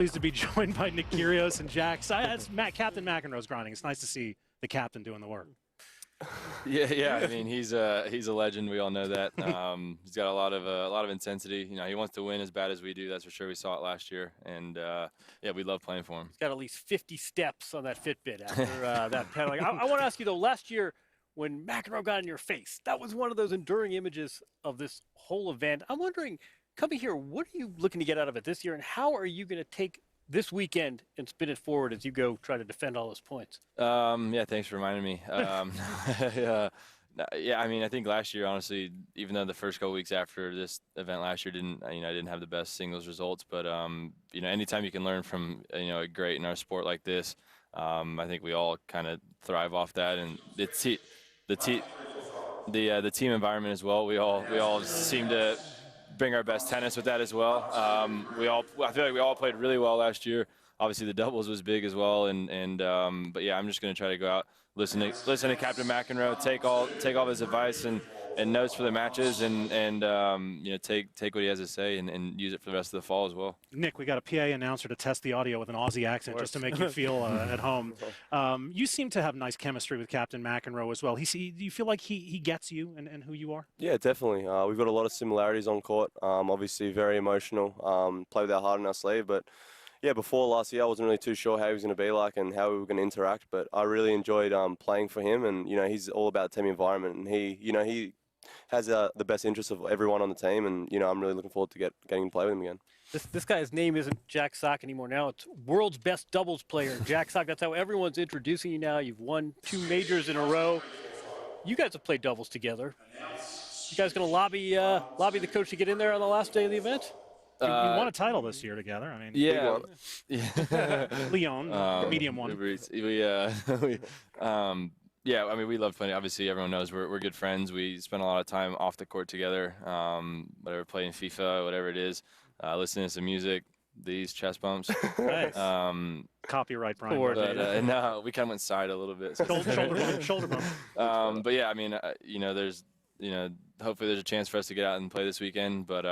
Pleased to be joined by Nick Kyrgios and Jack. Captain McEnroe's grinding. It's nice to see the captain doing the work. Yeah. I mean, he's a legend. We all know that. He's got a lot of intensity. You know, he wants to win as bad as we do. That's for sure. We saw it last year, and yeah, we love playing for him. He's got at least 50 steps on that Fitbit after that pedaling. I want to ask you though. Last year, when McEnroe got in your face, that was one of those enduring images of this whole event. I'm wondering, coming here, what are you looking to get out of it this year, and how are you going to take this weekend and spin it forward as you go try to defend all those points? Yeah, thanks for reminding me. Yeah, I mean, I think last year, honestly, even though the first couple weeks after this event last year I didn't have the best singles results, but you know, anytime you can learn from a great in our sport like this, I think we all kind of thrive off that, and the team environment as well. We all seem to bring our best tennis with that as well. I feel like we all played really well last year. Obviously, the doubles was big as well, but yeah, I'm just going to try to go out, listen to Captain McEnroe, take all of his advice and notes for the matches, and take what he has to say and use it for the rest of the fall as well. Nick, we got a PA announcer to test the audio with an Aussie accent just to make you feel at home. You seem to have nice chemistry with Captain McEnroe as well. Do you feel like he gets you and who you are? Yeah, definitely. We've got a lot of similarities on court. Obviously, very emotional. Play with our heart on our sleeve, but yeah, before last year, I wasn't really too sure how he was going to be like and how we were going to interact. But I really enjoyed playing for him, and he's all about the team environment, and he has the best interests of everyone on the team, and I'm really looking forward to getting to play with him again. This guy's name isn't Jack Sock anymore. Now it's world's best doubles player, Jack Sock. That's how everyone's introducing you now. You've won 2 majors in a row. You guys have played doubles together. You guys going to lobby the coach to get in there on the last day of the event? You won a title this year together. I mean, yeah, Leon, medium one. Yeah, I mean, we love playing. Obviously, everyone knows we're good friends. We spend a lot of time off the court together, whatever, playing FIFA, whatever it is, listening to some music, these chest bumps. Nice. Copyright, Brian. But no, we kind of went side a little bit. So. Shoulder bump. But yeah, I mean, there's, hopefully there's a chance for us to get out and play this weekend. But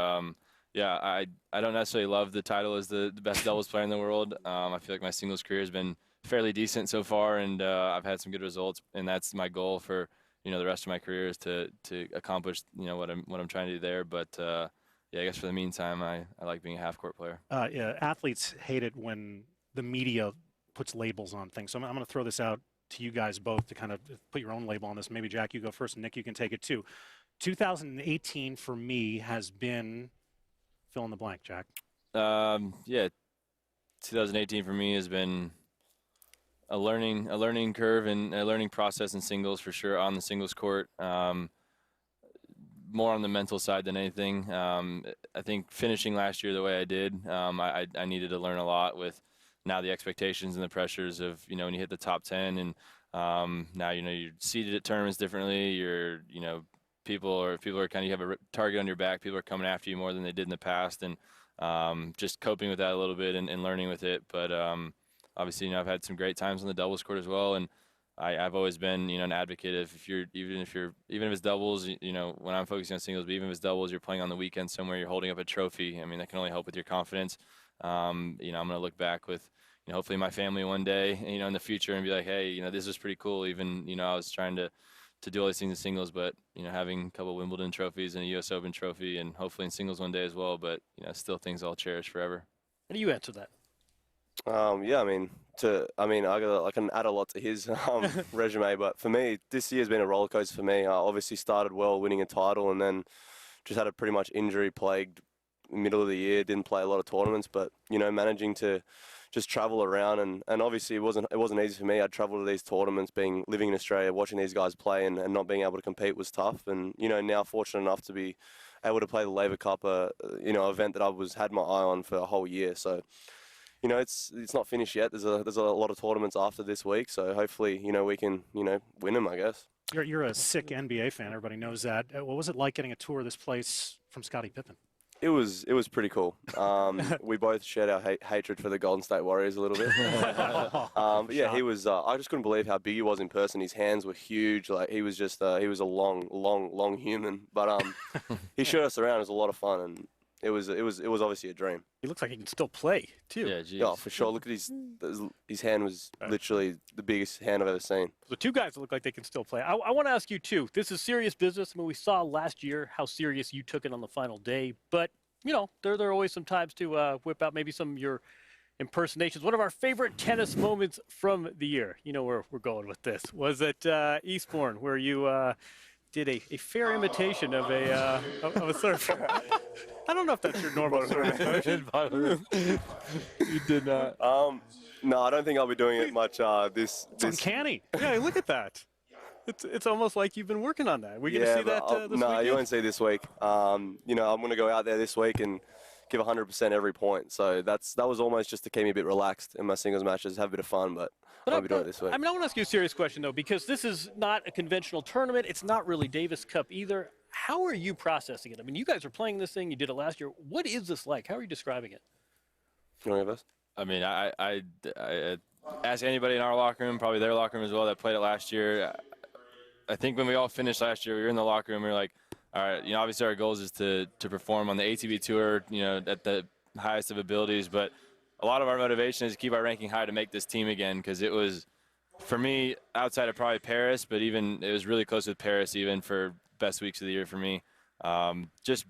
yeah, I don't necessarily love the title as the best doubles player in the world. I feel like my singles career has been fairly decent so far, and I've had some good results, and that's my goal for the rest of my career is to accomplish what I'm trying to do there. But yeah, I guess for the meantime, I like being a half-court player. Yeah, athletes hate it when the media puts labels on things. So I'm going to throw this out to you guys both to kind of put your own label on this. Maybe Jack, you go first, and Nick, you can take it too. 2018 for me has been fill in the blank, Jack. Yeah, 2018 for me has been a learning curve and a learning process in singles for sure on the singles court. More on the mental side than anything. I think finishing last year the way I did, I needed to learn a lot with now the expectations and the pressures of when you hit the top 10 and now you're seated at tournaments differently. You're people are kind of, you have a target on your back. People are coming after you more than they did in the past, and just coping with that a little bit and learning with it. But obviously, I've had some great times on the doubles court as well, and I've always been an advocate of even if it's doubles, when I'm focusing on singles, but even if it's doubles, you're playing on the weekend somewhere, you're holding up a trophy. I mean, that can only help with your confidence. I'm going to look back with hopefully my family one day, in the future, and be like, hey, this was pretty cool. Even I was trying to do all these things in singles, but having a couple of Wimbledon trophies and a U.S. Open trophy, and hopefully in singles one day as well. But still things I'll cherish forever. How do you answer that? Yeah, I can add a lot to his resume, but for me, this year's been a roller coaster for me. I obviously started well, winning a title, and then just had a pretty much injury-plagued middle of the year. Didn't play a lot of tournaments, but managing to just travel around, and obviously it wasn't easy for me. I'd travel to these tournaments, living in Australia, watching these guys play, and not being able to compete was tough. And now fortunate enough to be able to play the Laver Cup, event that I had my eye on for a whole year. So it's not finished yet. There's a lot of tournaments after this week, so hopefully we can win them, I guess. You're a sick NBA fan. Everybody knows that. What was it like getting a tour of this place from Scottie Pippen? It was pretty cool. We both shared our hatred for the Golden State Warriors a little bit. But yeah, he was. I just couldn't believe how big he was in person. His hands were huge. Like he was just. He was a long human. But he showed us around. It was a lot of fun, and it was obviously a dream. He looks like he can still play too. Yeah, geez. Yeah, for sure. Look at his hand was literally the biggest hand I've ever seen. The two guys that look like they can still play. I want to ask you too. This is serious business. I mean, we saw last year how serious you took it on the final day, but you know, there are always some times to whip out maybe some of your impersonations. One of our favorite tennis moments from the year, you know where we're going with this, was at Eastbourne, where you did a fair imitation of a surfer. I don't know if that's your normal surfer. You did not. No, I don't think I'll be doing it much It's uncanny. Yeah, look at that. It's almost like you've been working on that. We're going to see that this weekend? No, you won't see this week. You know, I'm going to go out there this week and give 100% every point. So that was almost just to keep me a bit relaxed in my singles matches, have a bit of fun, but I'll be doing it this week. I mean, I want to ask you a serious question, though, because this is not a conventional tournament. It's not really Davis Cup either. How are you processing it? I mean, you guys are playing this thing. You did it last year. What is this like? How are you describing it? You want to go first? I mean, I ask anybody in our locker room, probably their locker room as well, that played it last year. I think when we all finished last year, we were in the locker room. We were like, all right, you know, obviously our goals is to perform on the ATP tour, you know, at the highest of abilities. But a lot of our motivation is to keep our ranking high to make this team again, because it was, for me, outside of probably Paris, but even it was really close with Paris even for best weeks of the year for me. Just,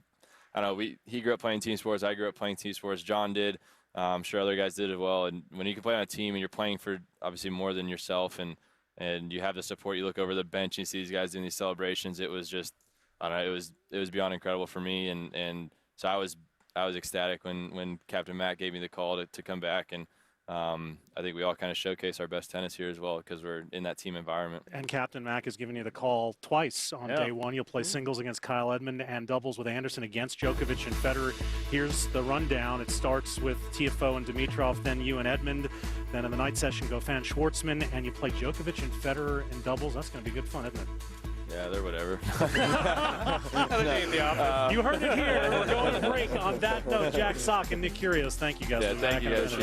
I don't know, he grew up playing team sports. I grew up playing team sports. John did. I'm sure other guys did as well. And when you can play on a team and you're playing for obviously more than yourself, and you have the support, you look over the bench and you see these guys doing these celebrations, it was just, I don't know, it was beyond incredible for me. And so I was ecstatic when Captain Matt gave me the call to come back. And I think we all kind of showcase our best tennis here as well, because we're in that team environment. And Captain Mac has given you the call twice on day one. You'll play singles against Kyle Edmund and doubles with Anderson against Djokovic and Federer. Here's the rundown. It starts with Tiafoe and Dimitrov, then you and Edmund. Then in the night session, Goffin, Schwartzman, and you play Djokovic and Federer in doubles. That's going to be good fun, isn't it? Yeah, they're whatever. You heard it here. We're going to break on that note. Jack Sock and Nick Kyrgios, thank you guys. Yeah, thank you guys.